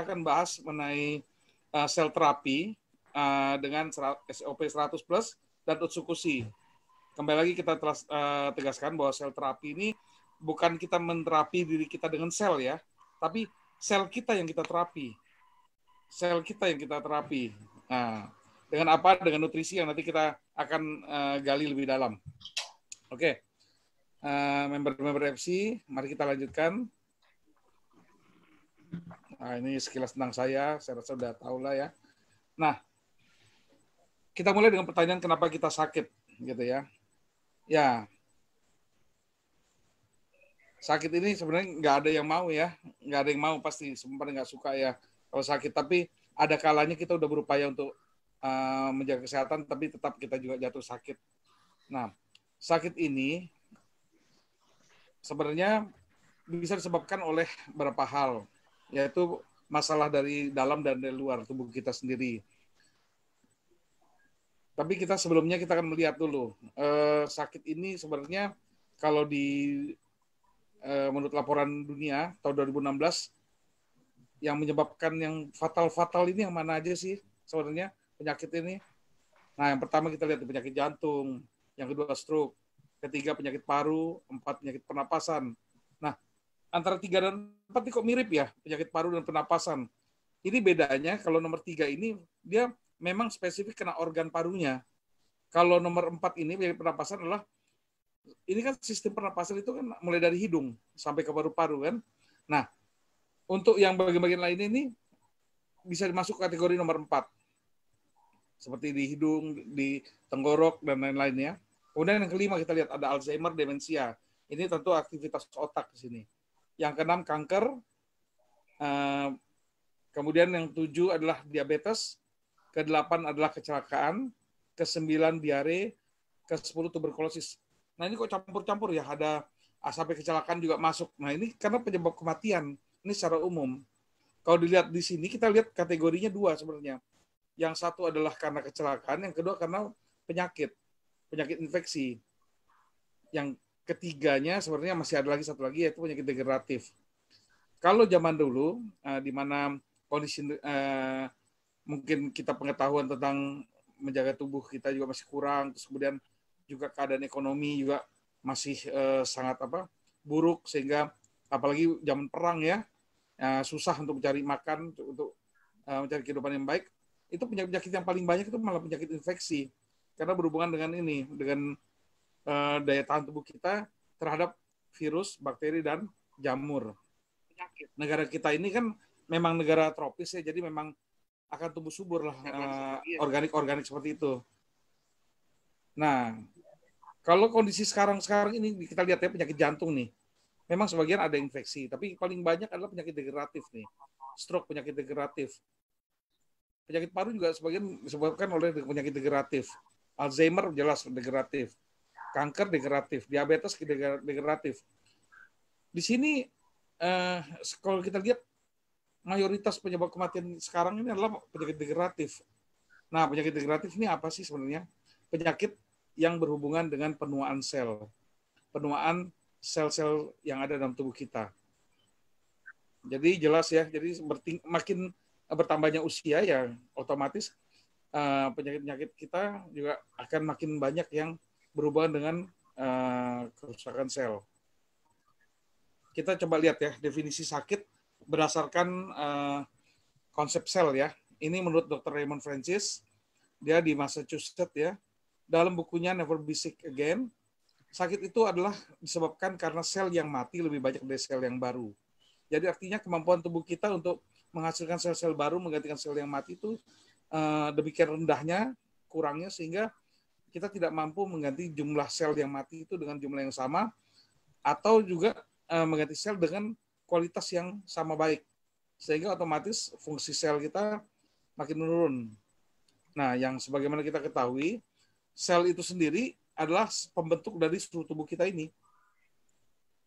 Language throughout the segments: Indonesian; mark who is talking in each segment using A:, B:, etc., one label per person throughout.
A: akan bahas mengenai sel terapi dengan SOP 100 plus dan Utsukushi. Kembali lagi kita telah tegaskan bahwa sel terapi ini bukan kita menterapi diri kita dengan sel ya, tapi sel kita yang kita terapi. Sel kita yang kita terapi. Nah, dengan apa? Dengan nutrisi yang nanti kita akan gali lebih dalam. Oke. Member-member FC, mari kita lanjutkan. Nah, ini sekilas tentang saya rasa sudah tahu lah ya. Nah, kita mulai dengan pertanyaan kenapa kita sakit, gitu ya. Ya, sakit ini sebenarnya nggak ada yang mau ya, nggak ada yang mau pasti, semua nggak suka ya kalau sakit. Tapi ada kalanya kita udah berupaya untuk menjaga kesehatan, tapi tetap kita juga jatuh sakit. Nah, sakit ini sebenarnya bisa disebabkan oleh beberapa hal, yaitu masalah dari dalam dan dari luar tubuh kita sendiri. Tapi sebelumnya kita akan melihat dulu sakit ini sebenarnya kalau menurut laporan dunia tahun 2016 yang menyebabkan yang fatal ini yang mana aja sih sebenarnya penyakit ini? Nah, yang pertama kita lihat penyakit jantung, yang kedua stroke, ketiga penyakit paru, 4 penyakit pernapasan. Nah, antara 3 dan 4 ini kok mirip ya, penyakit paru dan pernapasan. Ini bedanya kalau nomor 3 ini dia memang spesifik kena organ parunya. Kalau nomor 4 ini penyakit pernapasan adalah ini kan sistem pernapasan itu kan mulai dari hidung sampai ke paru-paru kan. Nah, untuk yang bagian-bagian lain ini bisa dimasuk kategori nomor 4. Seperti di hidung, di tenggorok, dan lain-lainnya. Kemudian yang kelima kita lihat ada Alzheimer, demensia. Ini tentu aktivitas otak di sini. Yang keenam kanker. Kemudian yang 7 adalah diabetes. Ke-8 adalah kecelakaan. Ke-9 diare. Ke-10 tuberkulosis. Nah ini kok campur-campur ya, ada sampai kecelakaan juga masuk. Nah ini karena penyebab kematian. Ini secara umum. Kalau dilihat di sini, kita lihat kategorinya 2 sebenarnya. Yang satu adalah karena kecelakaan, yang kedua karena penyakit infeksi. Yang ketiganya sebenarnya masih ada lagi satu lagi, yaitu penyakit degeneratif. Kalau zaman dulu, di mana kondisi mungkin kita pengetahuan tentang menjaga tubuh kita juga masih kurang, terus kemudian juga keadaan ekonomi juga masih sangat buruk, sehingga apalagi zaman perang ya, susah untuk mencari makan, untuk mencari kehidupan yang baik. Itu penyakit yang paling banyak itu malah penyakit infeksi, karena berhubungan dengan daya tahan tubuh kita terhadap virus, bakteri, dan jamur. Negara kita ini kan memang negara tropis ya, jadi memang akan tumbuh subur lah organik seperti itu. Nah, kalau kondisi sekarang ini kita lihat ya, penyakit jantung nih, memang sebagian ada infeksi, tapi paling banyak adalah penyakit degeneratif nih. Stroke, penyakit degeneratif. Penyakit paru juga sebagian disebabkan oleh penyakit degeneratif. Alzheimer jelas degeneratif. Kanker degeneratif. Diabetes degeneratif. Di sini, kalau kita lihat, mayoritas penyebab kematian sekarang ini adalah penyakit degeneratif. Nah, penyakit degeneratif ini apa sih sebenarnya? Penyakit yang berhubungan dengan penuaan sel. Penuaan sel-sel yang ada dalam tubuh kita. Jadi jelas ya, jadi makin bertambahnya usia ya otomatis penyakit-penyakit kita juga akan makin banyak yang berhubungan dengan kerusakan sel. Kita coba lihat ya definisi sakit berdasarkan konsep sel ya. Ini menurut Dr. Raymond Francis, dia di Massachusetts ya. Dalam bukunya Never Be Sick Again, sakit itu adalah disebabkan karena sel yang mati lebih banyak dari sel yang baru. Jadi artinya kemampuan tubuh kita untuk menghasilkan sel-sel baru, menggantikan sel yang mati itu demikian rendahnya, kurangnya, sehingga kita tidak mampu mengganti jumlah sel yang mati itu dengan jumlah yang sama, atau juga mengganti sel dengan kualitas yang sama baik. Sehingga otomatis fungsi sel kita makin menurun. Nah, yang sebagaimana kita ketahui, sel itu sendiri adalah pembentuk dari seluruh tubuh kita ini.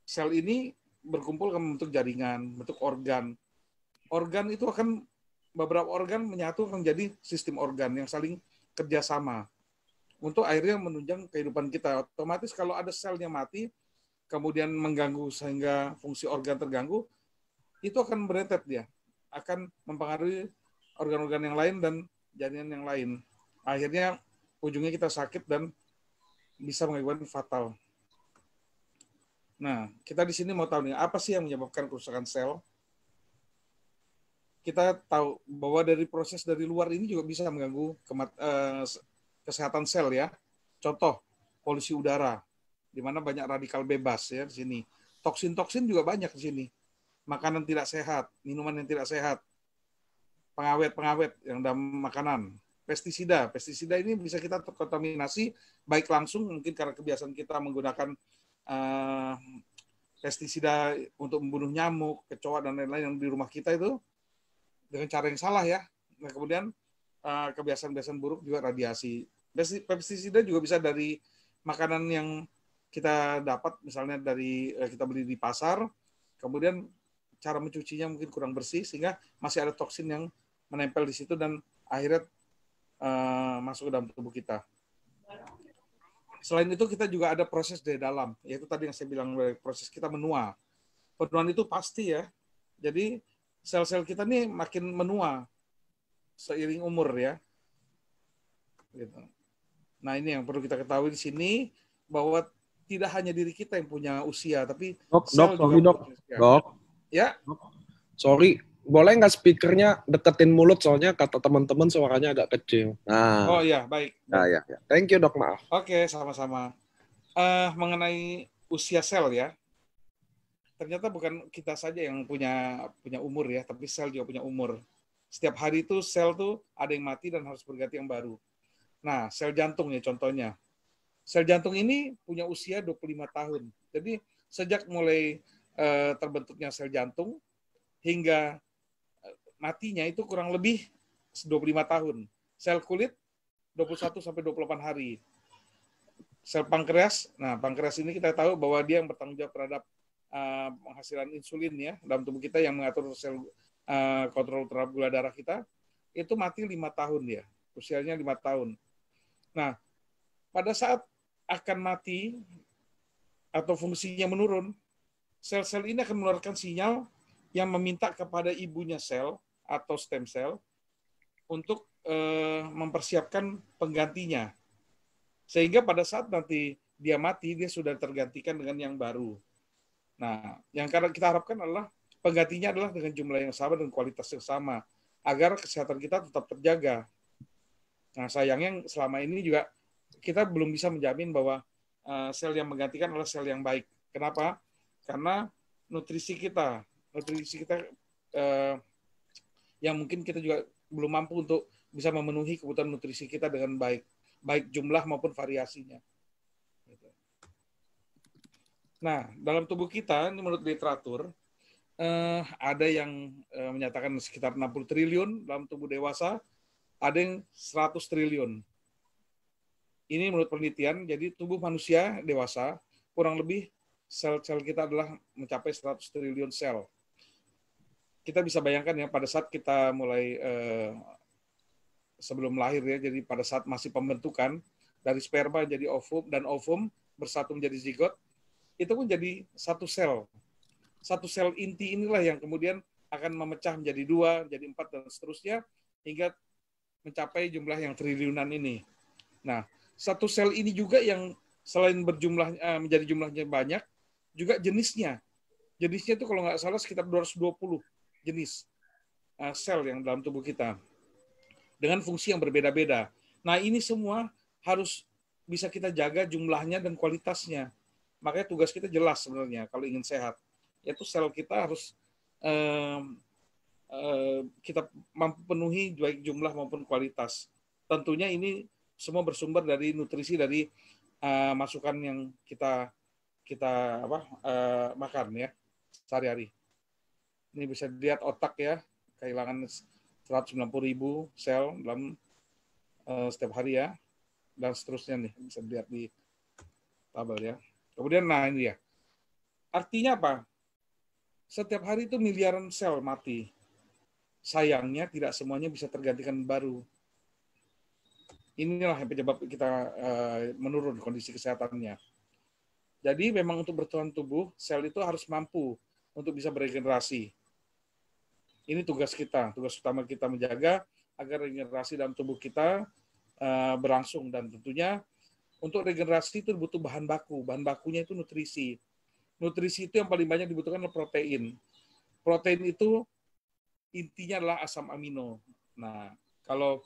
A: Sel ini berkumpul akan membentuk jaringan, bentuk organ. Organ itu akan, beberapa organ menyatu akan menjadi sistem organ yang saling kerjasama untuk akhirnya menunjang kehidupan kita. Otomatis kalau ada selnya mati, kemudian mengganggu sehingga fungsi organ terganggu, itu akan berentet dia. akan mempengaruhi organ-organ yang lain dan jaringan yang lain. Akhirnya ujungnya kita sakit dan bisa mengakibatkan fatal. Nah, kita di sini mau tahu nih, apa sih yang menyebabkan kerusakan sel? Kita tahu bahwa dari proses dari luar ini juga bisa mengganggu kesehatan sel ya. Contoh, polusi udara, di mana banyak radikal bebas ya di sini. Toksin-toksin juga banyak di sini. Makanan tidak sehat, minuman yang tidak sehat, pengawet-pengawet yang dalam makanan, pestisida ini bisa kita terkontaminasi baik langsung mungkin karena kebiasaan kita menggunakan pestisida untuk membunuh nyamuk, kecoa dan lain-lain yang di rumah kita itu dengan cara yang salah ya. Nah, kemudian kebiasaan-kebiasaan buruk juga radiasi. Pestisida juga bisa dari makanan yang kita dapat, misalnya dari kita beli di pasar, kemudian cara mencucinya mungkin kurang bersih sehingga masih ada toksin yang menempel di situ dan akhirnya masuk ke dalam tubuh kita. Selain itu kita juga ada proses dari dalam, yaitu tadi yang saya bilang proses kita menua. Penuaan itu pasti ya. Jadi sel-sel kita nih makin menua seiring umur ya. Gitu. Nah ini yang perlu kita ketahui di sini bahwa tidak hanya diri kita yang punya usia, tapi sel juga punya usia. Ya.
B: Sorry, boleh nggak speakernya deketin mulut soalnya kata teman-teman suaranya agak kecil. Nah.
A: Oh iya, baik.
B: Nah, ya. Thank you dok, maaf.
A: Oke, sama-sama. Mengenai usia sel ya, ternyata bukan kita saja yang punya umur ya, tapi sel juga punya umur. Setiap hari itu sel tuh ada yang mati dan harus berganti yang baru. Nah, sel jantung ya contohnya. Sel jantung ini punya usia 25 tahun. Jadi sejak mulai terbentuknya sel jantung hingga matinya itu kurang lebih 25 tahun. Sel kulit 21 sampai 28 hari. Sel pankreas, nah pankreas ini kita tahu bahwa dia yang bertanggung jawab terhadap penghasilan insulin ya dalam tubuh kita yang mengatur sel kontrol terhadap gula darah kita, itu mati 5 tahun ya, usianya 5 tahun. Nah, pada saat akan mati atau fungsinya menurun, sel-sel ini akan mengeluarkan sinyal yang meminta kepada ibunya sel atau stem cell untuk mempersiapkan penggantinya. Sehingga pada saat nanti dia mati, dia sudah tergantikan dengan yang baru. Nah, yang kita harapkan adalah penggantinya adalah dengan jumlah yang sama dan kualitas yang sama, agar kesehatan kita tetap terjaga. Nah, sayangnya selama ini juga kita belum bisa menjamin bahwa sel yang menggantikan adalah sel yang baik. Kenapa? Karena nutrisi kita yang mungkin kita juga belum mampu untuk bisa memenuhi kebutuhan nutrisi kita dengan baik jumlah maupun variasinya. Nah, dalam tubuh kita, ini menurut literatur, ada yang menyatakan sekitar 60 triliun dalam tubuh dewasa, ada yang 100 triliun. Ini menurut penelitian, jadi tubuh manusia dewasa, kurang lebih sel-sel kita adalah mencapai 100 triliun sel. Kita bisa bayangkan ya, pada saat kita mulai sebelum lahir ya, jadi pada saat masih pembentukan, dari sperma jadi ovum, dan ovum bersatu menjadi zigot, itu pun jadi satu sel. Satu sel inti inilah yang kemudian akan memecah menjadi 2, menjadi 4, dan seterusnya, hingga mencapai jumlah yang triliunan ini. Nah, satu sel ini juga yang selain berjumlah menjadi jumlahnya banyak, juga jenisnya. Jenisnya itu kalau nggak salah sekitar 220 jenis sel yang dalam tubuh kita. Dengan fungsi yang berbeda-beda. Nah, ini semua harus bisa kita jaga jumlahnya dan kualitasnya. Makanya tugas kita jelas sebenarnya kalau ingin sehat. Yaitu sel kita harus kita mampu penuhi baik jumlah maupun kualitas. Tentunya ini semua bersumber dari nutrisi dari masukan yang kita makan ya sehari-hari. Ini bisa dilihat otak ya, kehilangan 190.000 sel dalam setiap hari ya, dan seterusnya nih bisa dilihat di tabel ya. Kemudian nah ini ya, artinya apa? Setiap hari itu miliaran sel mati. Sayangnya tidak semuanya bisa tergantikan baru. Inilah yang penyebab kita menurun kondisi kesehatannya. Jadi memang untuk bertahan tubuh, sel itu harus mampu untuk bisa beregenerasi. Ini tugas kita, tugas utama kita menjaga agar regenerasi dalam tubuh kita berlangsung, dan tentunya untuk regenerasi itu butuh bahan baku. Bahan bakunya itu nutrisi. Nutrisi itu yang paling banyak dibutuhkan adalah protein. Protein itu intinya adalah asam amino. Nah, kalau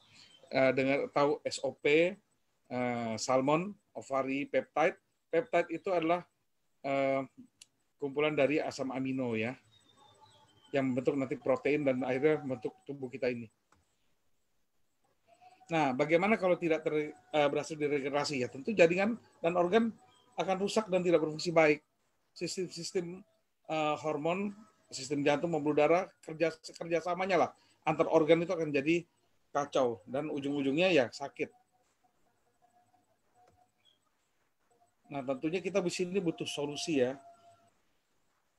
A: dengar tahu SOP, salmon, ovari, peptide. Peptide itu adalah kumpulan dari asam amino ya, yang membentuk nanti protein dan akhirnya membentuk tubuh kita ini. Nah, bagaimana kalau tidak berhasil diregenerasi? Ya tentu jaringan dan organ akan rusak dan tidak berfungsi baik. Sistem hormon, sistem jantung, pembuluh darah, kerjasamanya lah antar organ itu akan jadi kacau dan ujung-ujungnya ya sakit. Nah, tentunya kita di sini butuh solusi ya.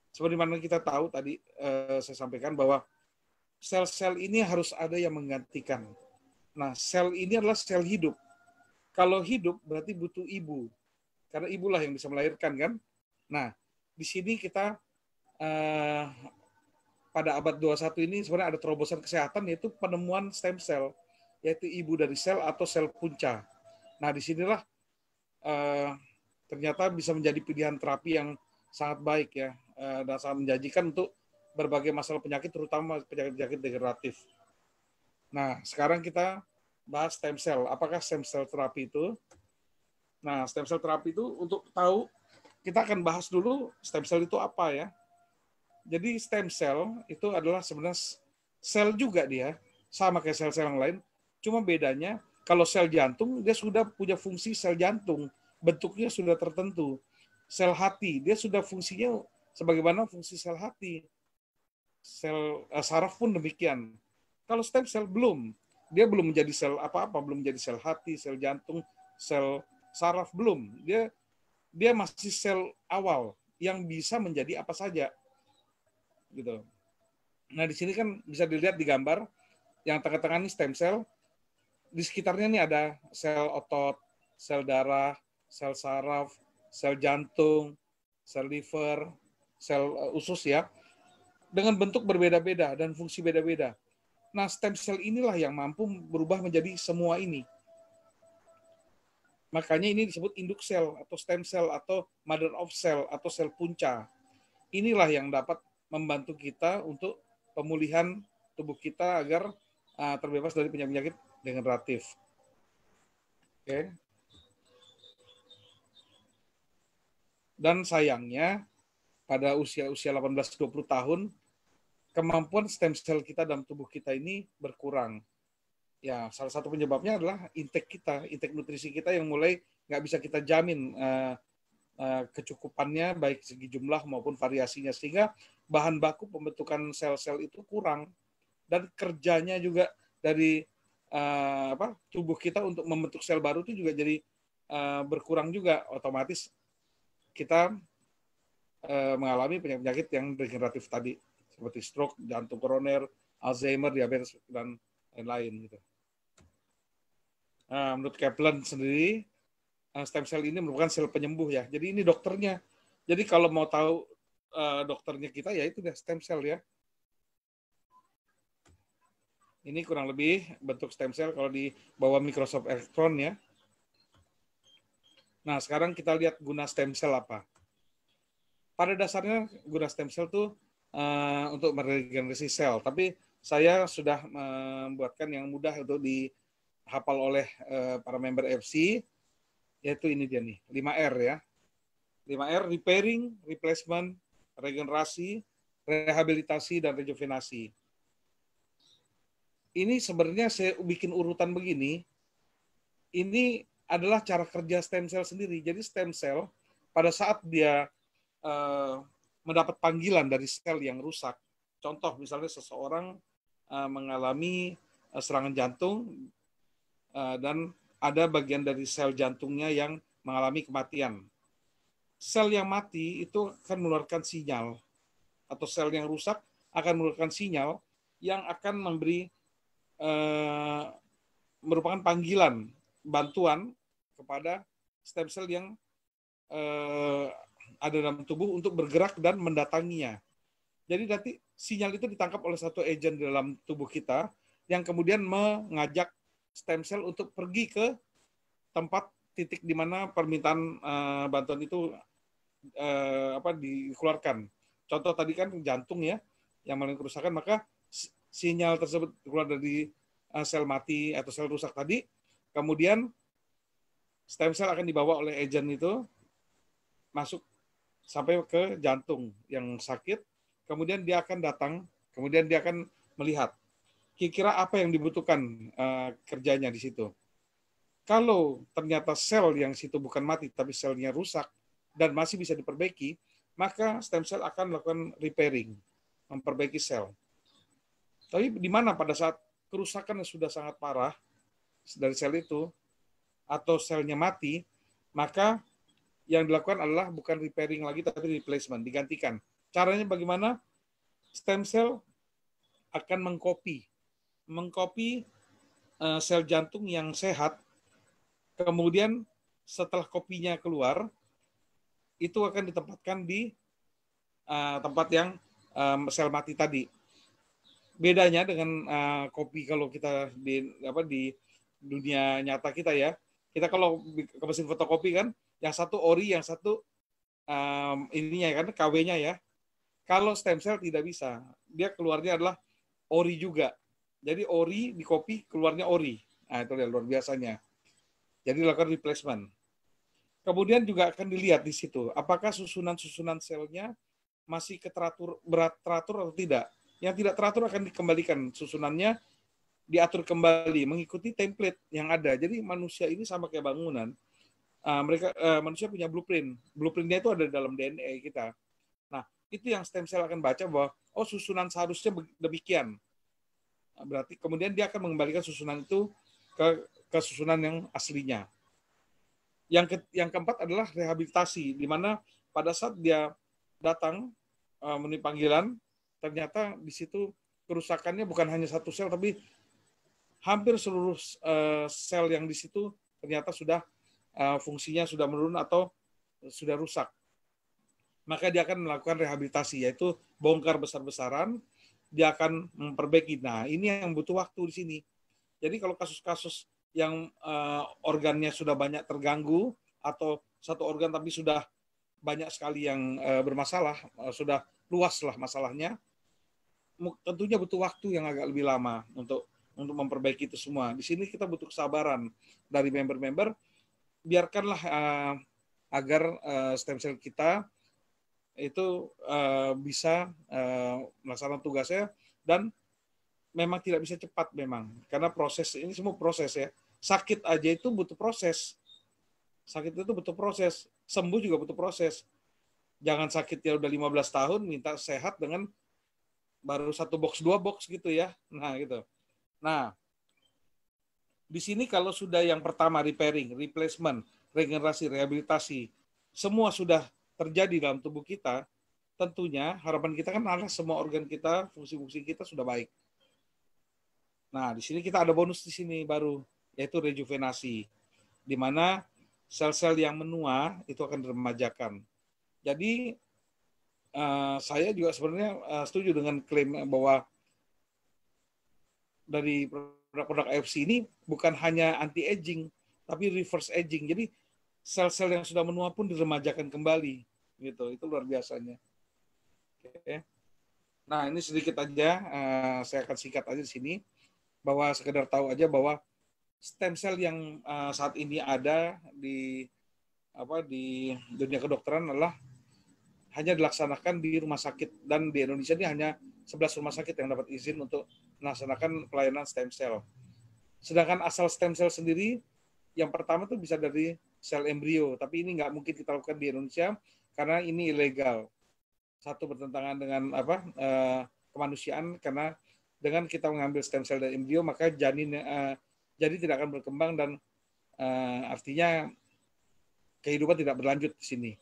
A: Seperti mana kita tahu tadi saya sampaikan bahwa sel-sel ini harus ada yang menggantikan. Nah, sel ini adalah sel hidup. Kalau hidup berarti butuh ibu. Karena ibulah yang bisa melahirkan kan. Nah, di sini kita pada abad 21 ini sebenarnya ada terobosan kesehatan, yaitu penemuan stem cell, yaitu ibu dari sel atau sel punca. Nah, disinilah ternyata bisa menjadi pilihan terapi yang sangat baik ya, dan sangat menjanjikan untuk berbagai masalah penyakit, terutama penyakit-penyakit degeneratif. Nah, sekarang kita bahas stem cell. Apakah stem cell terapi itu? Nah, stem cell terapi itu untuk tahu, kita akan bahas dulu stem cell itu apa ya. Jadi stem cell itu adalah sebenarnya sel juga dia, sama kayak sel-sel yang lain. Cuma bedanya, kalau sel jantung, dia sudah punya fungsi sel jantung. Bentuknya sudah tertentu. Sel hati, dia sudah fungsinya sebagaimana fungsi sel hati. Sel saraf pun demikian. Kalau stem cell belum. Dia belum menjadi sel apa-apa, belum menjadi sel hati, sel jantung, sel saraf, belum. Dia masih sel awal yang bisa menjadi apa saja. Gitu. Nah, di sini kan bisa dilihat di gambar yang tengah-tengah ini stem cell. Di sekitarnya nih ada sel otot, sel darah, sel saraf, sel jantung, sel liver, sel usus ya, dengan bentuk berbeda-beda dan fungsi beda-beda. Nah, stem cell inilah yang mampu berubah menjadi semua ini. Makanya ini disebut induk sel atau stem cell atau mother of cell atau sel punca. Inilah yang dapat membantu kita untuk pemulihan tubuh kita agar terbebas dari penyakit-penyakit degeneratif. Oke. Dan sayangnya pada usia-usia 18-20 tahun, kemampuan stem cell kita dalam tubuh kita ini berkurang. Ya, salah satu penyebabnya adalah intake nutrisi kita yang mulai nggak bisa kita jamin kecukupannya, baik segi jumlah maupun variasinya, sehingga bahan baku pembentukan sel-sel itu kurang, dan kerjanya juga dari tubuh kita untuk membentuk sel baru itu juga jadi berkurang juga. Otomatis kita mengalami penyakit-penyakit yang degeneratif tadi, seperti stroke, jantung koroner, Alzheimer, diabetes, dan lain-lain gitu. Nah, menurut Kaplan sendiri, stem cell ini merupakan sel penyembuh ya. Jadi ini dokternya. Jadi kalau mau tahu dokternya kita, ya itu deh stem cell ya. Ini kurang lebih bentuk stem cell kalau di bawah mikroskop elektron ya. Nah, sekarang kita lihat guna stem cell apa. Pada dasarnya guna stem cell itu untuk meregenerasi sel. Tapi saya sudah membuatkan yang mudah untuk dihafal oleh para member FC, yaitu ini dia nih, 5R ya. 5R, repairing, replacement, regenerasi, rehabilitasi, dan rejuvenasi. Ini sebenarnya saya bikin urutan begini, ini adalah cara kerja stem cell sendiri. Jadi stem cell pada saat dia mendapat panggilan dari sel yang rusak, contoh misalnya seseorang mengalami serangan jantung dan ada bagian dari sel jantungnya yang mengalami kematian. Sel yang mati itu akan mengeluarkan sinyal, atau sel yang rusak akan mengeluarkan sinyal yang akan memberi merupakan panggilan bantuan kepada stem cell yang ada dalam tubuh untuk bergerak dan mendatanginya. Jadi nanti sinyal itu ditangkap oleh satu agen di dalam tubuh kita yang kemudian mengajak stem cell untuk pergi ke tempat titik di mana permintaan bantuan itu dikeluarkan. Contoh tadi kan jantung ya yang mengalami kerusakan, maka sinyal tersebut keluar dari sel mati atau sel rusak tadi, kemudian stem cell akan dibawa oleh agen itu masuk sampai ke jantung yang sakit, kemudian dia akan datang, kemudian dia akan melihat kira-kira apa yang dibutuhkan kerjanya di situ. Kalau ternyata sel yang situ bukan mati tapi selnya rusak dan masih bisa diperbaiki, maka stem cell akan melakukan repairing, memperbaiki sel. Tapi di mana pada saat kerusakan yang sudah sangat parah dari sel itu atau selnya mati, maka yang dilakukan adalah bukan repairing lagi tapi replacement, digantikan. Caranya bagaimana? Stem cell akan mengcopy sel jantung yang sehat, kemudian setelah kopinya keluar, itu akan ditempatkan di tempat yang sel mati tadi. Bedanya dengan kopi kalau kita di dunia nyata kita ya, kita kalau ke mesin fotokopi kan, yang satu ori, yang satu ininya kan KW-nya ya. Kalau stem cell tidak bisa, dia keluarnya adalah ori juga. Jadi ori di kopi keluarnya ori. Nah itu luar biasanya. Jadi lakukan replacement. Kemudian juga akan dilihat di situ, apakah susunan-susunan selnya masih teratur atau tidak. Yang tidak teratur akan dikembalikan susunannya, diatur kembali mengikuti template yang ada. Jadi manusia ini sama kayak bangunan. Manusia punya blueprint. Blueprintnya itu ada dalam DNA kita. Nah, itu yang stem cell akan baca bahwa susunan seharusnya demikian. Berarti kemudian dia akan mengembalikan susunan itu ke susunan yang aslinya. Yang keempat adalah rehabilitasi, di mana pada saat dia datang memenuhi panggilan, ternyata di situ kerusakannya bukan hanya satu sel, tapi hampir seluruh sel yang di situ ternyata sudah fungsinya sudah menurun atau sudah rusak. Maka dia akan melakukan rehabilitasi, yaitu bongkar besar-besaran, dia akan memperbaiki. Nah, ini yang butuh waktu di sini. Jadi kalau kasus-kasus yang organnya sudah banyak terganggu atau satu organ tapi sudah banyak sekali yang bermasalah, sudah luas lah masalahnya, tentunya butuh waktu yang agak lebih lama untuk memperbaiki itu semua. Di sini kita butuh kesabaran dari member-member, biarkanlah agar stem cell kita itu bisa melaksanakan tugasnya, dan memang tidak bisa cepat memang, karena proses ini semua proses ya. Sakit aja itu butuh proses. Sakit itu butuh proses. Sembuh juga butuh proses. Jangan sakit ya udah 15 tahun minta sehat dengan baru 1 box 2 box gitu ya. Nah, gitu. Nah, di sini kalau sudah yang pertama repairing, replacement, regenerasi, rehabilitasi, semua sudah terjadi dalam tubuh kita, tentunya harapan kita kan adalah semua organ kita, fungsi-fungsi kita sudah baik. Nah, di sini kita ada bonus di sini baru, yaitu rejuvenasi, di mana sel-sel yang menua itu akan diremajakan. Jadi saya juga sebenarnya setuju dengan klaim bahwa dari produk-produk AFC ini bukan hanya anti-aging, tapi reverse aging. Jadi sel-sel yang sudah menua pun diremajakan kembali, gitu. Itu luar biasanya. Oke. Nah, ini sedikit aja, saya akan singkat aja di sini, bahwa sekedar tahu aja bahwa stem cell yang saat ini ada di dunia kedokteran adalah hanya dilaksanakan di rumah sakit, dan di Indonesia ini hanya 11 rumah sakit yang dapat izin untuk melaksanakan pelayanan stem cell. Sedangkan asal stem cell sendiri yang pertama itu bisa dari sel embrio, tapi ini nggak mungkin kita lakukan di Indonesia karena ini ilegal. Satu, bertentangan dengan kemanusiaan, karena dengan kita mengambil stem cell dari embrio maka janin tidak akan berkembang, dan artinya kehidupan tidak berlanjut di sini.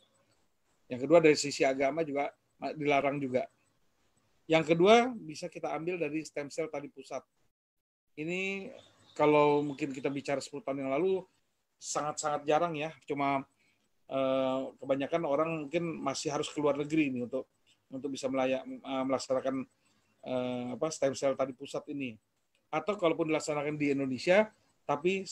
A: Yang kedua, dari sisi agama juga dilarang juga. Yang kedua, bisa kita ambil dari stem cell tadi pusat. Ini kalau mungkin kita bicara 10 tahun yang lalu sangat-sangat jarang ya, cuma kebanyakan orang mungkin masih harus keluar negeri ini untuk bisa melaksanakan stem cell tali pusat ini. Atau kalaupun dilaksanakan di Indonesia, tapi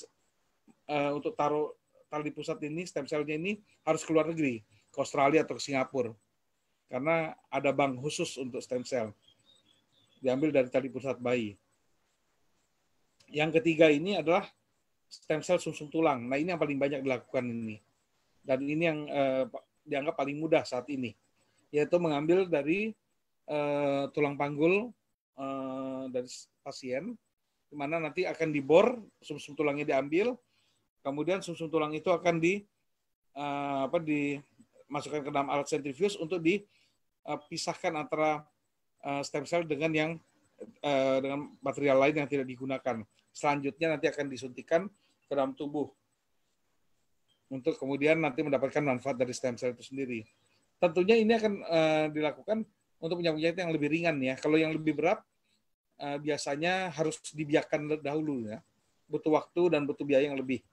A: untuk taruh tali pusat ini, stem cell-nya ini harus ke luar negeri, ke Australia atau ke Singapura. Karena ada bank khusus untuk stem cell. Diambil dari tali pusat bayi. Yang ketiga ini adalah stem cell sumsum tulang. Nah, ini yang paling banyak dilakukan ini. Dan ini yang dianggap paling mudah saat ini. Yaitu mengambil dari tulang panggul dari pasien, di mana nanti akan dibor, sumsum tulangnya diambil, kemudian sumsum tulang itu akan dimasukkan ke dalam alat sentrifuge untuk dipisahkan antara stem cell dengan dengan material lain yang tidak digunakan. Selanjutnya nanti akan disuntikan ke dalam tubuh untuk kemudian nanti mendapatkan manfaat dari stem cell itu sendiri. Tentunya ini akan dilakukan untuk penyakit yang lebih ringan ya. Kalau yang lebih berat biasanya harus dibiarkan dahulu ya. Butuh waktu dan butuh biaya yang lebih.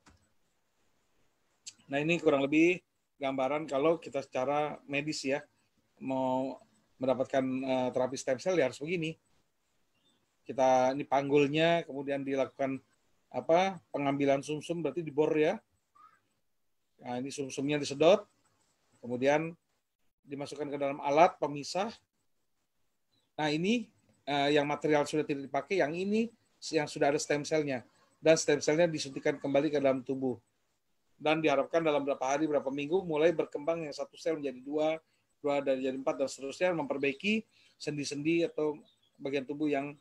A: Nah, ini kurang lebih gambaran kalau kita secara medis ya mau mendapatkan terapi stem cell ya harus begini. Ini panggulnya, kemudian dilakukan pengambilan sumsum, berarti dibor ya. Nah, ini sumsumnya disedot, kemudian dimasukkan ke dalam alat pemisah. Nah, ini yang material sudah tidak dipakai, yang ini yang sudah ada stem cell-nya. Dan stem cell-nya disuntikan kembali ke dalam tubuh. Dan diharapkan dalam berapa hari, berapa minggu, mulai berkembang yang satu sel menjadi dua dari jadi 4, dan seterusnya, memperbaiki sendi-sendi atau bagian tubuh yang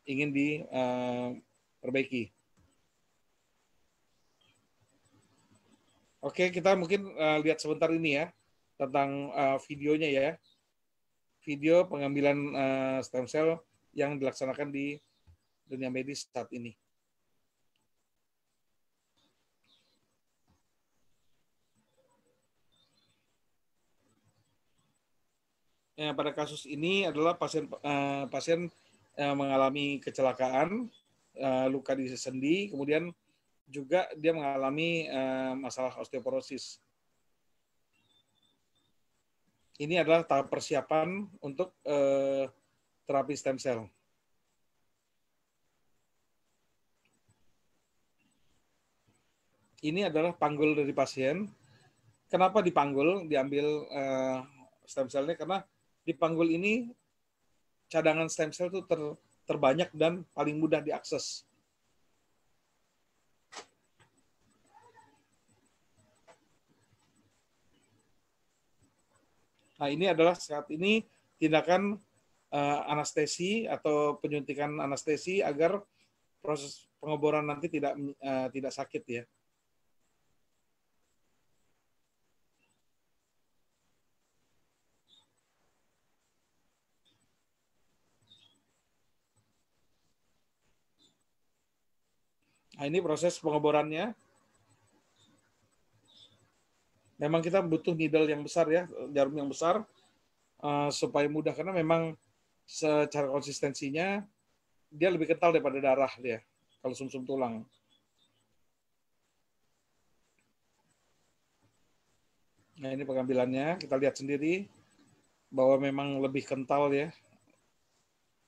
A: ingin diperbaiki. Oke, kita mungkin lihat sebentar ini ya, tentang videonya ya. Video pengambilan stem cell yang dilaksanakan di dunia medis saat ini. Pada kasus ini adalah pasien mengalami kecelakaan, luka di sendi, kemudian juga dia mengalami masalah osteoporosis. Ini adalah tahap persiapan untuk terapi stem cell. Ini adalah panggul dari pasien. Kenapa dipanggul, diambil stem cell-nya? Karena di panggul ini cadangan stem cell itu terbanyak dan paling mudah diakses. Nah, ini adalah saat ini tindakan anestesi atau penyuntikan anestesi agar proses pengeboran nanti tidak sakit ya. Nah, ini proses pengeborannya. Memang kita butuh needle yang besar ya, jarum yang besar supaya mudah, karena memang secara konsistensinya dia lebih kental daripada darah dia kalau sumsum tulang. Nah, ini pengambilannya, kita lihat sendiri bahwa memang lebih kental ya.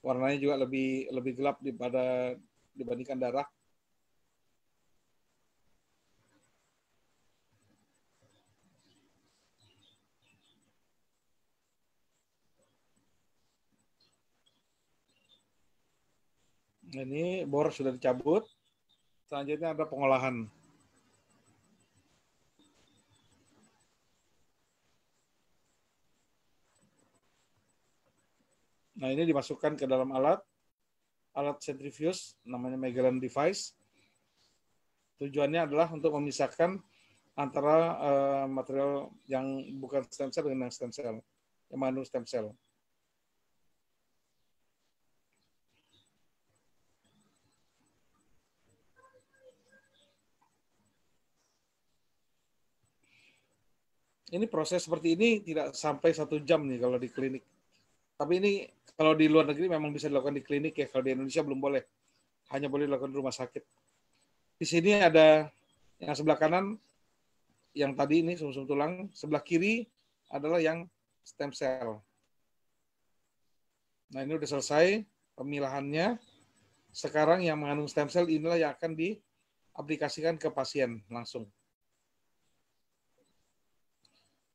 A: Warnanya juga lebih gelap dibandingkan darah. Ini bor sudah dicabut. Selanjutnya ada pengolahan. Nah, ini dimasukkan ke dalam alat centrifuge, namanya Magellan device. Tujuannya adalah untuk memisahkan antara material yang bukan stem cell dengan stem cell, yang mengandung stem cell. Ini proses seperti ini tidak sampai 1 jam nih kalau di klinik. Tapi ini kalau di luar negeri memang bisa dilakukan di klinik ya. Kalau di Indonesia belum boleh. Hanya boleh dilakukan di rumah sakit. Di sini ada yang sebelah kanan, yang tadi ini sumsum tulang. Sebelah kiri adalah yang stem cell. Nah, ini udah selesai pemilahannya. Sekarang yang mengandung stem cell inilah yang akan diaplikasikan ke pasien langsung.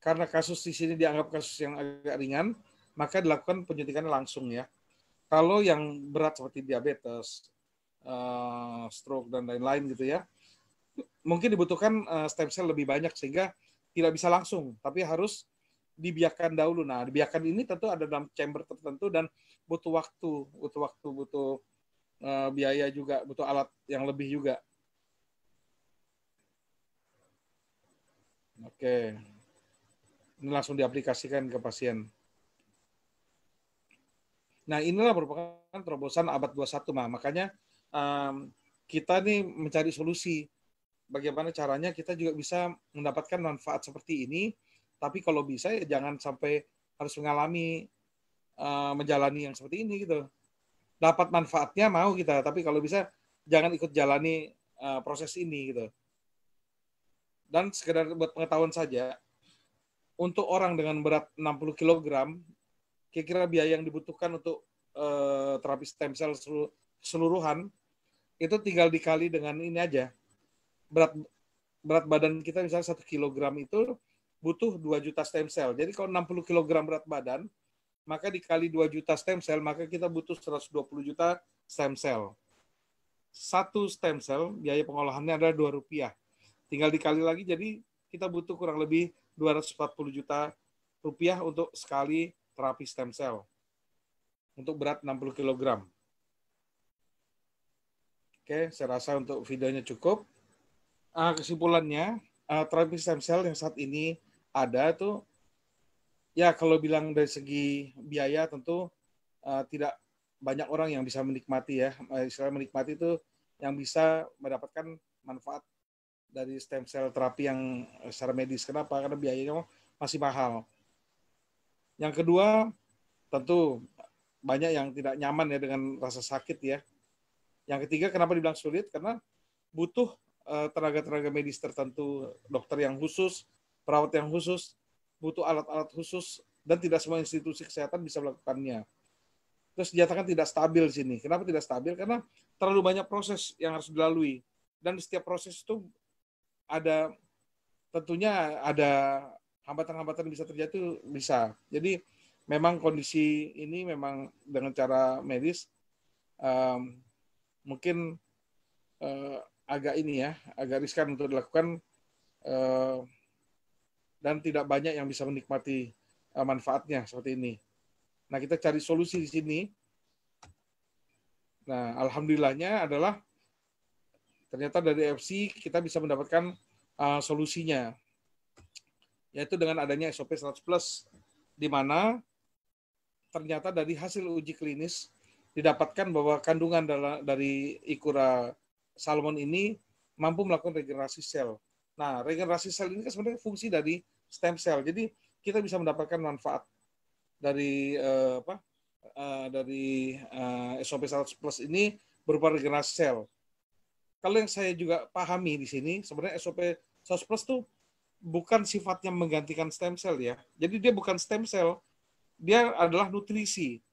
A: Karena kasus di sini dianggap kasus yang agak ringan, maka dilakukan penyuntikannya langsung ya. Kalau yang berat seperti diabetes, stroke dan lain-lain gitu ya, mungkin dibutuhkan stem cell lebih banyak sehingga tidak bisa langsung, tapi harus dibiarkan dahulu. Nah, dibiarkan ini tentu ada dalam chamber tertentu dan butuh waktu, butuh biaya juga, butuh alat yang lebih juga. Oke, ini langsung diaplikasikan ke pasien. Nah, inilah merupakan terobosan abad 21, makanya kita nih mencari solusi. Bagaimana caranya kita juga bisa mendapatkan manfaat seperti ini, tapi kalau bisa ya jangan sampai harus mengalami menjalani yang seperti ini gitu. Dapat manfaatnya mau kita, tapi kalau bisa jangan ikut jalani proses ini gitu. Dan sekedar buat pengetahuan saja, untuk orang dengan berat 60 kg, kira-kira biaya yang dibutuhkan untuk terapi stem cell keseluruhan itu tinggal dikali dengan ini aja. Berat badan kita misalnya 1 kg itu butuh 2 juta stem cell. Jadi kalau 60 kg berat badan, maka dikali 2 juta stem cell, maka kita butuh 120 juta stem cell. Satu stem cell, biaya pengolahannya adalah Rp2. Tinggal dikali lagi, jadi kita butuh kurang lebih 240 juta rupiah untuk sekali terapi stem cell. Untuk berat 60 kg. Oke, saya rasa untuk videonya cukup. Kesimpulannya, terapi stem cell yang saat ini ada tuh, ya kalau bilang dari segi biaya tentu tidak banyak orang yang bisa menikmati ya. Istilah menikmati itu yang bisa mendapatkan manfaat dari stem cell terapi yang secara medis. Kenapa? Karena biayanya masih mahal. Yang kedua, tentu banyak yang tidak nyaman ya dengan rasa sakit ya. Yang ketiga, kenapa dibilang sulit? Karena butuh tenaga-tenaga medis tertentu, dokter yang khusus, perawat yang khusus, butuh alat-alat khusus, dan tidak semua institusi kesehatan bisa melakukannya. Terus dinyatakan tidak stabil di sini. Kenapa tidak stabil? Karena terlalu banyak proses yang harus dilalui. Dan di setiap proses itu tentunya ada hambatan-hambatan yang bisa terjadi, bisa. Jadi memang kondisi ini memang dengan cara medis mungkin agak riskan untuk dilakukan dan tidak banyak yang bisa menikmati manfaatnya seperti ini. Nah, kita cari solusi di sini. Nah, alhamdulillahnya adalah ternyata dari FC kita bisa mendapatkan solusinya, yaitu dengan adanya SOP 100+, di mana ternyata dari hasil uji klinis didapatkan bahwa kandungan dari Ikura salmon ini mampu melakukan regenerasi sel. Nah, regenerasi sel ini kan sebenarnya fungsi dari stem cell. Jadi kita bisa mendapatkan manfaat dari SOP 100+ ini berupa regenerasi sel. Kalau yang saya juga pahami di sini, sebenarnya SOP 100+ itu bukan sifatnya menggantikan stem cell ya. Jadi dia bukan stem cell, dia adalah nutrisi.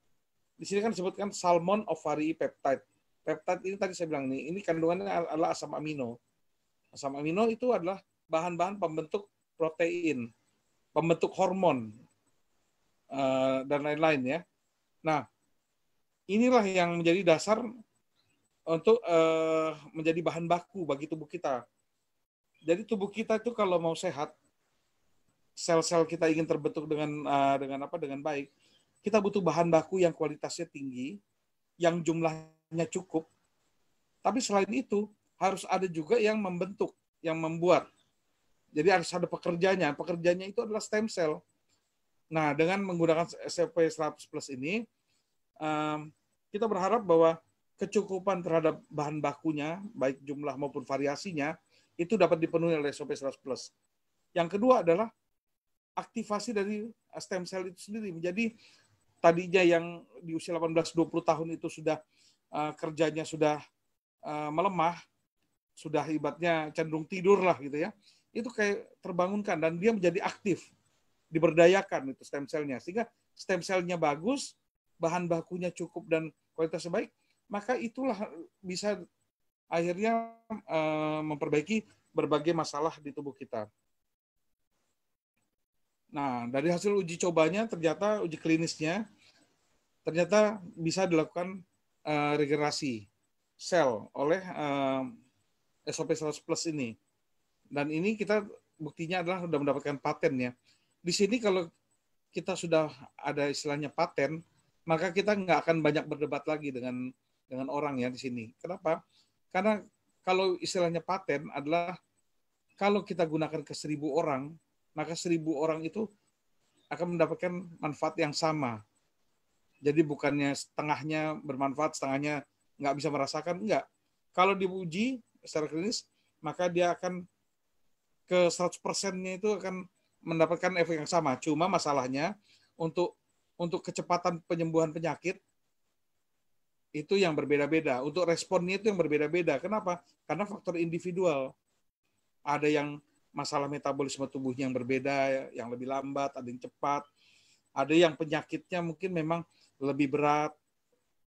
A: Di sini kan disebutkan salmon ovary peptide. Peptide ini tadi saya bilang nih, ini kandungannya adalah asam amino. Asam amino itu adalah bahan-bahan pembentuk protein, pembentuk hormon, dan lain-lain ya. Nah, inilah yang menjadi dasar untuk menjadi bahan baku bagi tubuh kita. Jadi tubuh kita itu kalau mau sehat, sel-sel kita ingin terbentuk dengan baik, kita butuh bahan baku yang kualitasnya tinggi, yang jumlahnya cukup. Tapi selain itu, harus ada juga yang membentuk, yang membuat. Jadi harus ada pekerjanya. Pekerjanya itu adalah stem cell. Nah, dengan menggunakan SOP 100+ ini, kita berharap bahwa kecukupan terhadap bahan bakunya, baik jumlah maupun variasinya, itu dapat dipenuhi oleh SOP 100+. Yang kedua adalah aktivasi dari stem cell itu sendiri menjadi tadinya yang di usia 18-20 tahun itu sudah kerjanya sudah melemah, sudah ibaratnya cenderung tidur lah gitu ya, itu kayak terbangunkan dan dia menjadi aktif, diberdayakan itu stem cell-nya, sehingga stem cell-nya bagus bahan bakunya cukup dan kualitasnya baik, maka itulah bisa akhirnya memperbaiki berbagai masalah di tubuh kita. Nah, dari hasil uji cobanya, ternyata uji klinisnya, ternyata bisa dilakukan regenerasi sel oleh SOP 100 Plus ini. Dan ini kita buktinya adalah sudah mendapatkan paten ya. Di sini kalau kita sudah ada istilahnya paten, maka kita nggak akan banyak berdebat lagi dengan orang ya di sini. Kenapa? Karena kalau istilahnya paten adalah kalau kita gunakan ke 1.000 orang, maka 1.000 orang itu akan mendapatkan manfaat yang sama. Jadi bukannya setengahnya bermanfaat, setengahnya nggak bisa merasakan, enggak. Kalau diuji secara klinis, maka dia akan ke 100%-nya itu akan mendapatkan efek yang sama. Cuma masalahnya untuk kecepatan penyembuhan penyakit itu yang berbeda-beda. Untuk responnya itu yang berbeda-beda. Kenapa? Karena faktor individual. Ada yang masalah metabolisme tubuhnya yang berbeda, yang lebih lambat, ada yang cepat. Ada yang penyakitnya mungkin memang lebih berat.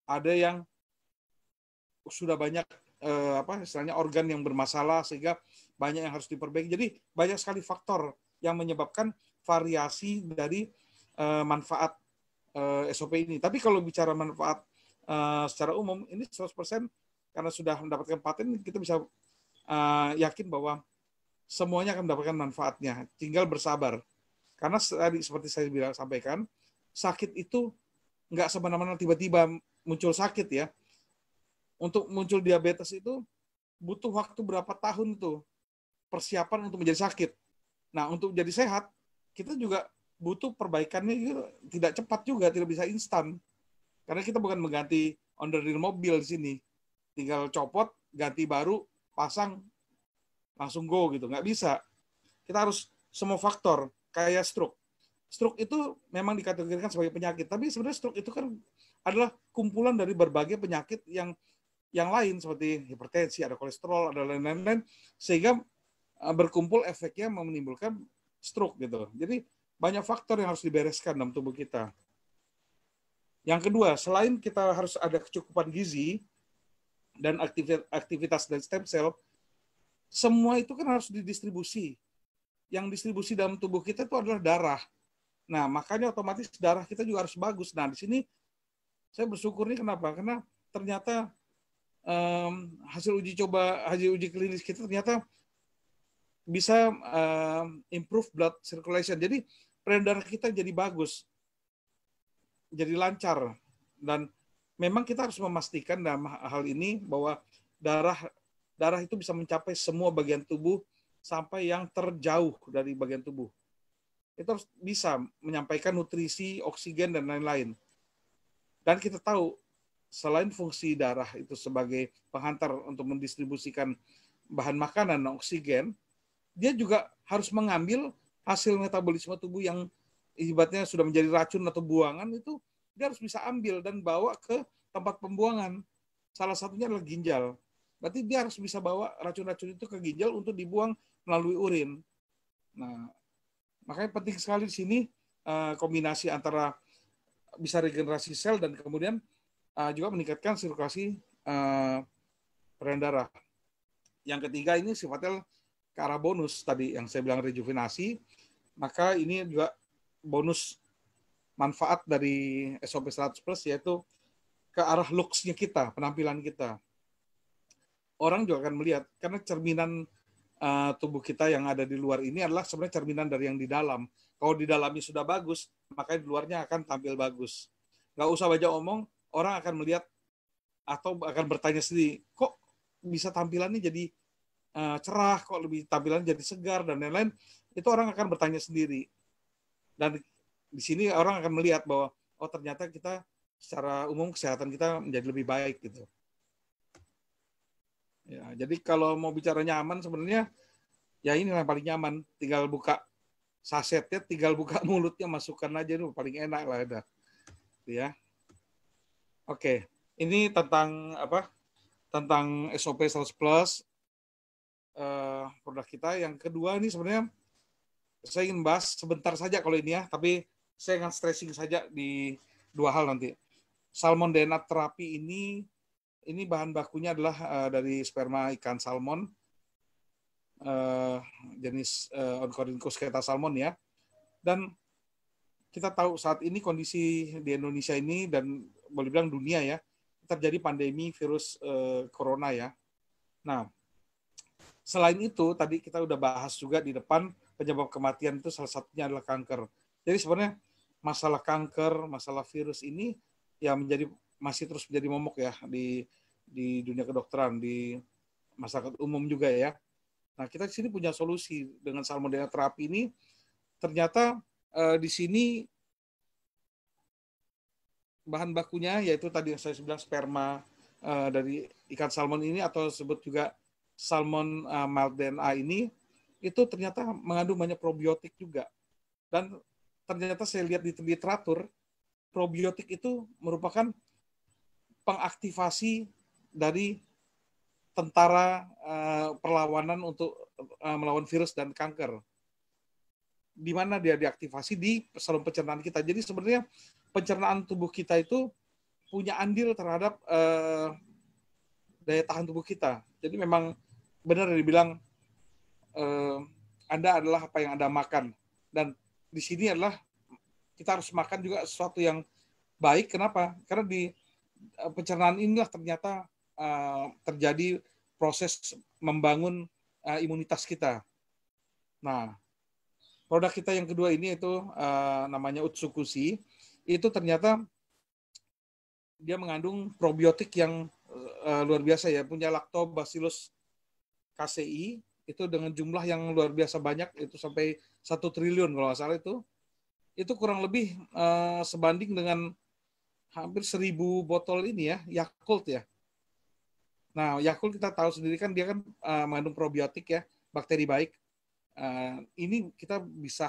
A: Ada yang sudah banyak istilahnya organ yang bermasalah sehingga banyak yang harus diperbaiki. Jadi banyak sekali faktor yang menyebabkan variasi dari manfaat SOP ini. Tapi kalau bicara manfaat secara umum ini 100% karena sudah mendapatkan paten, kita bisa yakin bahwa semuanya akan mendapatkan manfaatnya. Tinggal bersabar. Karena tadi seperti saya sampaikan, sakit itu nggak semena-mena tiba-tiba muncul sakit ya. Untuk muncul diabetes itu butuh waktu berapa tahun tuh persiapan untuk menjadi sakit. Nah, untuk jadi sehat, kita juga butuh perbaikannya gitu, tidak cepat juga, tidak bisa instan. Karena kita bukan mengganti onderdil mobil di sini. Tinggal copot, ganti baru, pasang, langsung go gitu. Nggak bisa. Kita harus semua faktor, kayak stroke. Stroke itu memang dikategorikan sebagai penyakit, tapi sebenarnya stroke itu kan adalah kumpulan dari berbagai penyakit yang lain seperti hipertensi, ada kolesterol, ada lain-lain, sehingga berkumpul efeknya menimbulkan stroke gitu. Jadi banyak faktor yang harus dibereskan dalam tubuh kita. Yang kedua, selain kita harus ada kecukupan gizi dan aktivitas dan stem cell, semua itu kan harus didistribusi. Yang distribusi dalam tubuh kita itu adalah darah. Nah, makanya otomatis darah kita juga harus bagus. Nah, di sini saya bersyukur nih kenapa? Karena ternyata hasil uji klinis kita ternyata bisa improve blood circulation. Jadi peredaran darah kita jadi bagus, jadi lancar. Dan memang kita harus memastikan dalam hal ini bahwa darah itu bisa mencapai semua bagian tubuh sampai yang terjauh dari bagian tubuh. Itu harus bisa menyampaikan nutrisi, oksigen, dan lain-lain. Dan kita tahu, selain fungsi darah itu sebagai penghantar untuk mendistribusikan bahan makanan dan oksigen, dia juga harus mengambil hasil metabolisme tubuh yang ibaratnya sudah menjadi racun atau buangan itu, dia harus bisa ambil dan bawa ke tempat pembuangan. Salah satunya adalah ginjal. Berarti dia harus bisa bawa racun-racun itu ke ginjal untuk dibuang melalui urin. Nah, makanya penting sekali di sini kombinasi antara bisa regenerasi sel dan kemudian juga meningkatkan sirkulasi peredaran darah. Yang ketiga ini sifatnya ke arah bonus tadi yang saya bilang rejuvenasi, maka ini juga bonus manfaat dari SOP 100 Plus yaitu ke arah looks-nya kita, penampilan kita. Orang juga akan melihat karena cerminan tubuh kita yang ada di luar ini adalah sebenarnya cerminan dari yang di dalam. Kalau di dalamnya sudah bagus, maka di luarnya akan tampil bagus. Nggak usah banyak omong, orang akan melihat atau akan bertanya sendiri, kok bisa tampilannya jadi cerah, kok lebih tampilannya jadi segar, dan lain-lain. Itu orang akan bertanya sendiri. Dan di sini orang akan melihat bahwa, oh ternyata kita secara umum kesehatan kita menjadi lebih baik gitu. Ya, jadi kalau mau bicara nyaman sebenarnya, ya ini yang paling nyaman. Tinggal buka sasetnya, tinggal buka mulutnya, masukkan aja, itu paling enak lah ada. Ya. Oke, ini tentang apa? Tentang SOP 100 Plus produk kita. Yang kedua ini sebenarnya saya ingin bahas sebentar saja kalau ini ya, tapi saya akan stressing saja di dua hal nanti. salmon DNA terapi ini bahan bakunya adalah dari sperma ikan salmon jenis Ornithorhynchus salmon ya. Dan kita tahu saat ini kondisi di Indonesia ini dan boleh bilang dunia ya, terjadi pandemi virus corona ya. Nah, selain itu tadi kita udah bahas juga di depan, penyebab kematian itu salah satunya adalah kanker. Jadi sebenarnya masalah kanker, masalah virus ini ya masih terus menjadi momok ya di dunia kedokteran, di masyarakat umum juga ya. Nah, kita di sini punya solusi dengan salmonella terapi ini. Ternyata di sini bahan bakunya yaitu tadi yang saya bilang sperma dari ikan salmon ini atau sebut juga salmon mild DNA ini itu ternyata mengandung banyak probiotik juga. Dan ternyata saya lihat di literatur probiotik itu merupakan pengaktifasi dari tentara perlawanan untuk melawan virus dan kanker. Di mana dia diaktifasi di saluran pencernaan kita. Jadi sebenarnya pencernaan tubuh kita itu punya andil terhadap daya tahan tubuh kita. Jadi memang benar dibilang Anda adalah apa yang Anda makan. Dan di sini adalah kita harus makan juga sesuatu yang baik. Kenapa? Karena di pencernaan inilah ternyata terjadi proses membangun imunitas kita. Nah, produk kita yang kedua ini itu namanya Utsukushi. Itu ternyata dia mengandung probiotik yang luar biasa ya, punya Lactobacillus casei itu dengan jumlah yang luar biasa banyak, itu sampai 1 triliun kalau nggak salah itu kurang lebih sebanding dengan hampir 1.000 botol ini ya, Yakult ya. Nah, Yakult kita tahu sendiri kan dia kan mengandung probiotik ya, bakteri baik. Ini kita bisa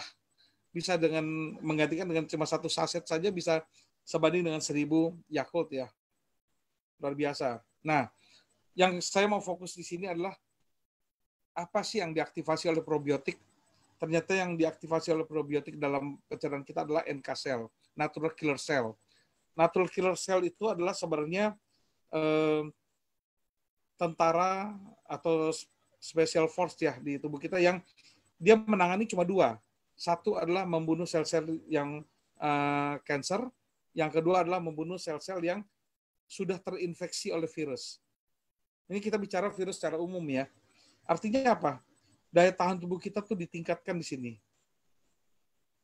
A: dengan menggantikan dengan cuma 1 saset saja bisa sebanding dengan 1.000 Yakult ya. Luar biasa. Nah, yang saya mau fokus di sini adalah apa sih yang diaktifasi oleh probiotik? Ternyata yang diaktifasi oleh probiotik dalam pencernaan kita adalah NK cell, natural killer cell. Natural killer cell itu adalah sebenarnya tentara atau special force ya di tubuh kita yang dia menangani cuma 2. Satu adalah membunuh sel-sel yang cancer, yang kedua adalah membunuh sel-sel yang sudah terinfeksi oleh virus. Ini kita bicara virus secara umum ya. Artinya apa? Daya tahan tubuh kita tuh ditingkatkan di sini.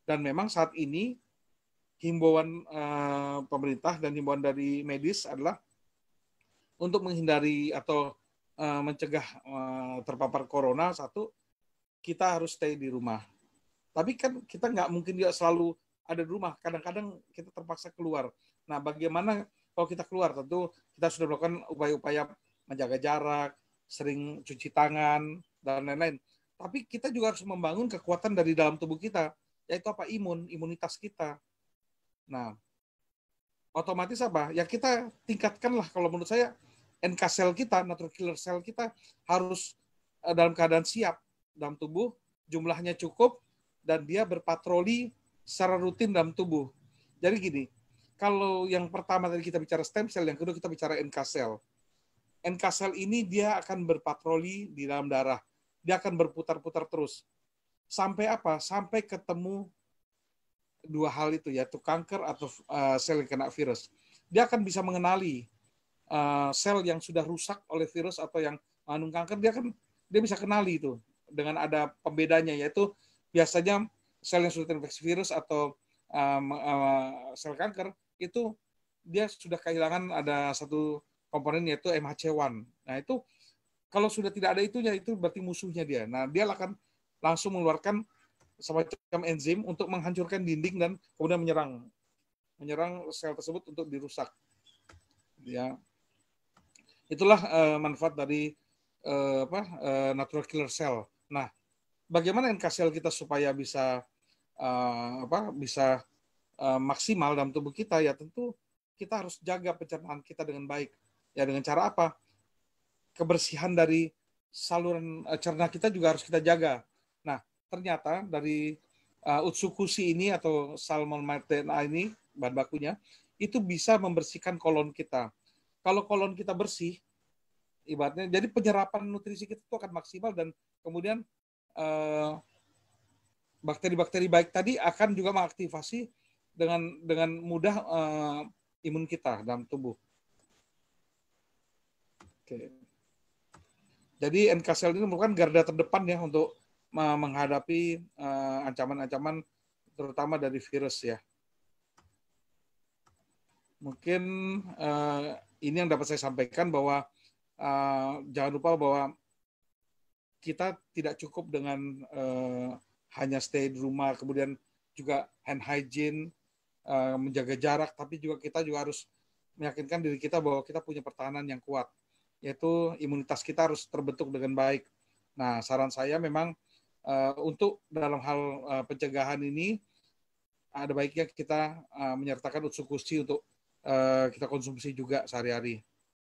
A: Dan memang saat ini himbauan pemerintah dan himbauan dari medis adalah untuk menghindari atau mencegah terpapar corona, satu, kita harus stay di rumah. Tapi kan kita nggak mungkin juga selalu ada di rumah. Kadang-kadang kita terpaksa keluar. Nah, bagaimana kalau kita keluar? Tentu kita sudah melakukan upaya-upaya menjaga jarak, sering cuci tangan, dan lain-lain. Tapi kita juga harus membangun kekuatan dari dalam tubuh kita, yaitu apa? Imunitas kita. Nah, otomatis apa? Ya kita tingkatkanlah, kalau menurut saya, NK cell kita, natural killer cell kita harus dalam keadaan siap dalam tubuh, jumlahnya cukup, dan dia berpatroli secara rutin dalam tubuh. Jadi gini, kalau yang pertama tadi kita bicara stem cell, yang kedua kita bicara NK cell. NK cell ini dia akan berpatroli di dalam darah. Dia akan berputar-putar terus. Sampai apa? Sampai ketemu 2 hal itu, yaitu kanker atau sel yang kena virus. Dia akan bisa mengenali sel yang sudah rusak oleh virus atau yang mengandung kanker, dia bisa kenali itu dengan ada pembedanya, yaitu biasanya sel yang sudah terinfeksi virus atau sel kanker itu dia sudah kehilangan ada satu komponen yaitu MHC1. Nah, itu kalau sudah tidak ada itunya, itu berarti musuhnya dia. Nah, dia akan langsung mengeluarkan semacam enzim untuk menghancurkan dinding dan kemudian menyerang sel tersebut untuk dirusak. Ya. Itulah manfaat dari natural killer cell. Nah, bagaimana NK cell kita supaya bisa maksimal dalam tubuh kita? Ya tentu kita harus jaga pencernaan kita dengan baik. Ya dengan cara apa? Kebersihan dari saluran cerna kita juga harus kita jaga. Nah, ternyata dari Utsukushi ini atau salmon mild DNA ini bahan bakunya itu bisa membersihkan kolon kita. Kalau kolon kita bersih, ibaratnya, jadi penyerapan nutrisi kita itu akan maksimal dan kemudian bakteri-bakteri baik tadi akan juga mengaktifasi dengan mudah imun kita dalam tubuh. Oke. Jadi NK cell ini merupakan garda terdepan ya untuk menghadapi ancaman-ancaman terutama dari virus ya. Mungkin ini yang dapat saya sampaikan bahwa jangan lupa bahwa kita tidak cukup dengan hanya stay di rumah, kemudian juga hand hygiene, menjaga jarak, tapi juga kita juga harus meyakinkan diri kita bahwa kita punya pertahanan yang kuat, yaitu imunitas kita harus terbentuk dengan baik. Nah, saran saya memang untuk dalam hal pencegahan ini, ada baiknya kita menyertakan unsur kursi untuk kita konsumsi juga sehari-hari.